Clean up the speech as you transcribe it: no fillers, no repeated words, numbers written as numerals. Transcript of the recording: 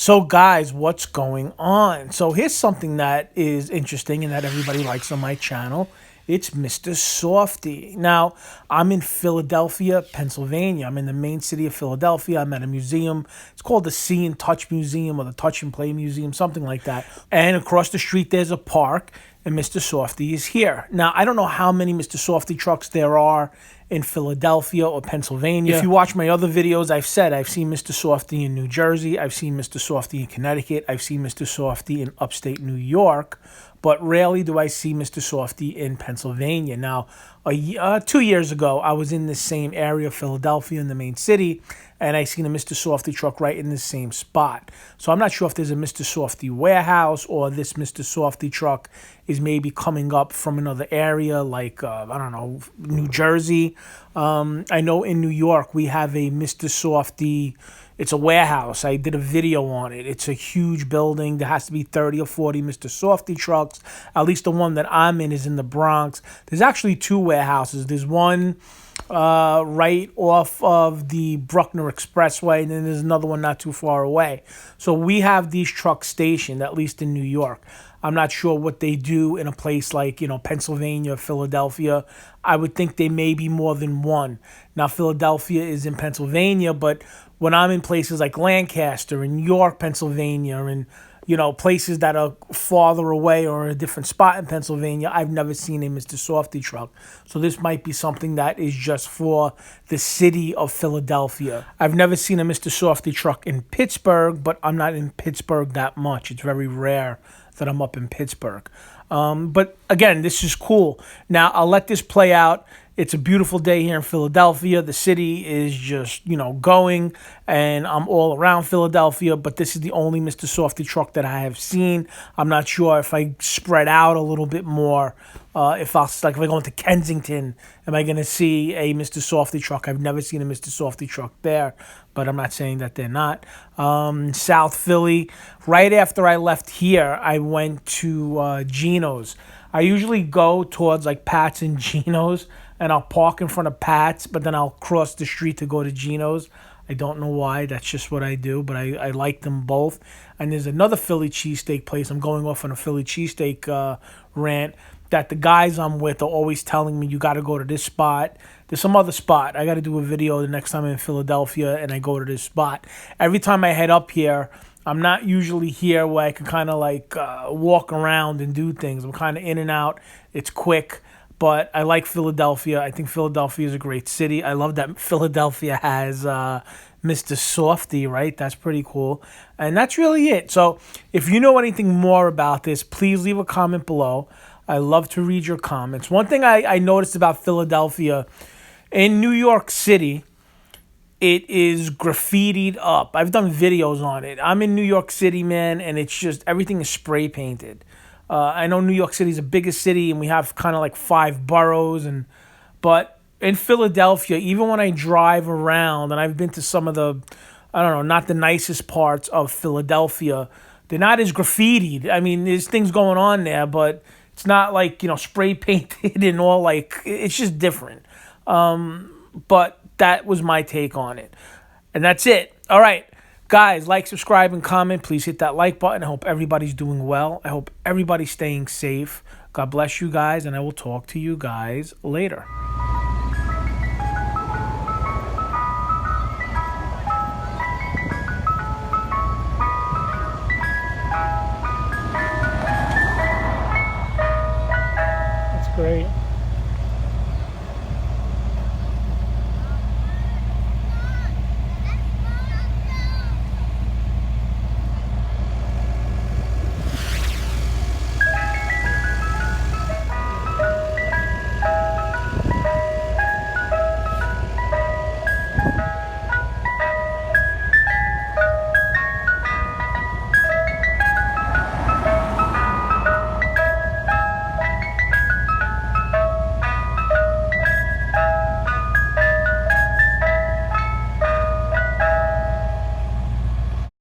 So, guys, what's going on? So, here's something that is interesting and that everybody likes on my channel. It's Mr. Softy. Now, I'm in Philadelphia, Pennsylvania. I'm in the main city of Philadelphia. I'm at a museum. It's called the See and Touch Museum or the Touch and Play Museum, something like that. And across the street, there's a park, and Mr. Softy is here. Now, I don't know how many Mr. Softy trucks there are in Philadelphia or Pennsylvania. If you watch my other videos, I've said I've seen Mr. Softy in New Jersey. I've seen Mr. Softy in Connecticut. I've seen Mr. Softy in upstate New York. But rarely do I see Mr. Softy in Pennsylvania. Now, 2 years ago, I was in the same area, Philadelphia, in the main city, and I seen a Mr. Softy truck right in the same spot. So I'm not sure if there's a Mr. Softy warehouse or this Mr. Softy truck is maybe coming up from another area like, I don't know, New Jersey. I know in New York we have a Mr. Softy. It's a warehouse. I did a video on it. It's a huge building. There has to be 30 or 40 Mr. Softy trucks. At least the one that I'm in is in the Bronx. There's actually two warehouses. There's one right off of the Bruckner Expressway, and then there's another one not too far away. So we have these trucks stationed, at least in New York. I'm not sure what they do in a place like, Pennsylvania, Philadelphia. I would think they may be more than one. Now, Philadelphia is in Pennsylvania, but when I'm in places like Lancaster and York, Pennsylvania, and places that are farther away or a different spot in Pennsylvania, I've never seen a Mr. Softy truck. So this might be something that is just for the city of Philadelphia. I've never seen a Mr. Softy truck in Pittsburgh, but I'm not in Pittsburgh that much. It's very rare that I'm up in Pittsburgh. But again, this is cool. Now, I'll let this play out. It's a beautiful day here in Philadelphia. The city is just, going, and I'm all around Philadelphia, but this is the only Mr. Softy truck that I have seen. I'm not sure if I spread out a little bit more, if I go into Kensington, am I going to see a Mr. Softy truck? I've never seen a Mr. Softy truck there, but I'm not saying that they're not. South Philly, right after I left here, I went to Geno's. I usually go towards like Pat's and Geno's, and I'll park in front of Pat's, but then I'll cross the street to go to Geno's. I don't know why. That's just what I do, but I like them both. And there's another Philly cheesesteak place. I'm going off on a Philly cheesesteak rant that the guys I'm with are always telling me, you got to go to this spot. There's some other spot. I got to do a video the next time I'm in Philadelphia and I go to this spot. Every time I head up here, I'm not usually here where I can kind of walk around and do things. I'm kind of in and out. It's quick. But I like Philadelphia. I think Philadelphia is a great city. I love that Philadelphia has Mr. Softy, right? That's pretty cool. And that's really it. So if you know anything more about this, please leave a comment below. I love to read your comments. One thing I noticed about Philadelphia, in New York City, it is graffitied up. I've done videos on it. I'm in New York City, man, and it's just everything is spray painted. I know New York City is the biggest city, and we have kind of like 5 boroughs. But in Philadelphia, even when I drive around, and I've been to some of the, I don't know, not the nicest parts of Philadelphia, they're not as graffitied. I mean, there's things going on there, but it's not like, spray painted and all it's just different. But that was my take on it. And that's it. All right. Guys, like, subscribe, and comment. Please hit that like button. I hope everybody's doing well. I hope everybody's staying safe. God bless you guys, and I will talk to you guys later.